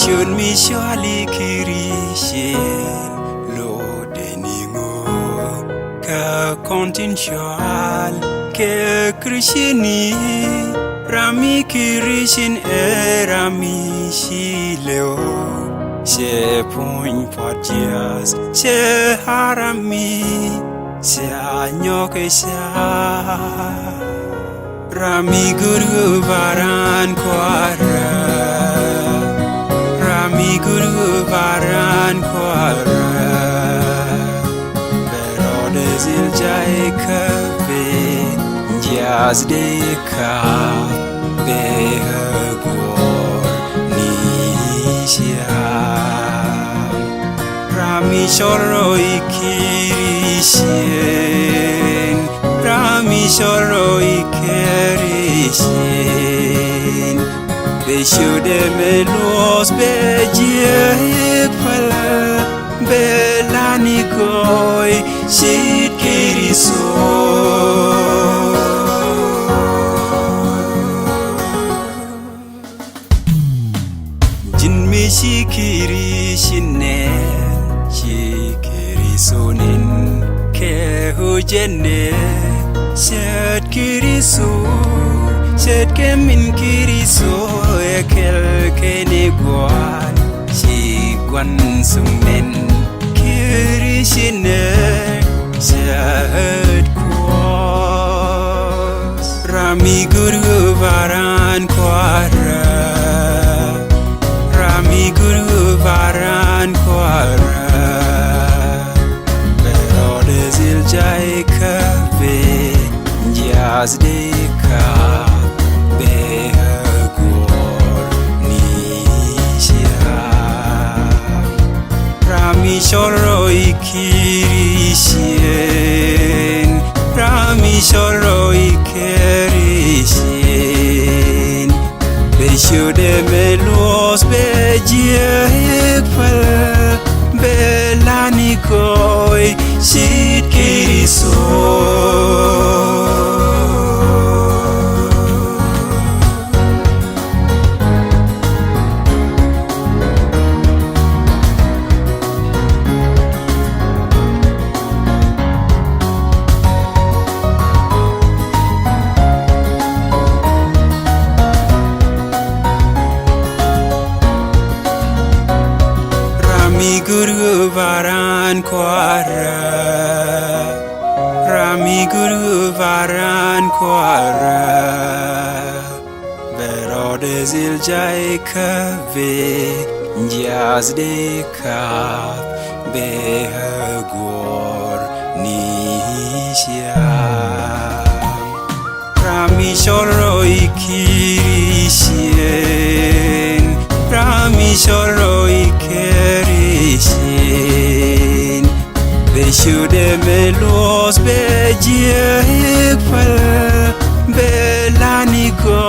should me surely kirishin lo deningo ka continental ke krishini rami kirishin rami shileo she point podias she harami she anyokesha Rami guru varan kwara Rami guru varan kwara Berodes il jaikabe Jaz deka behagor nisha Rami shoro ikirishin Rami shoro ikerishin Beshude melos bejek pala Belani goy shit kiriso Jinmi shikirishine Shikirisonin Kehujene Shed kiriso Shed kemin kiriso Ekel keniguan Shiguan sumen Kirishine Shed kwas Rami guru varan kwara Rami guru varan kwara Berodes il jaikabe Jaz deka behagor nisha Rami shoro ikirishin Rami shoro ikerishin Beshude melos bejek pala Belani koy shit kiriso Rami guru varan kwara Rami guru varan kwara Berodes il jaikabe Jaz deka behagor nisha Rami shoro ikirishin Rami shoro ikerishin Beshude melos bejek pala Belani go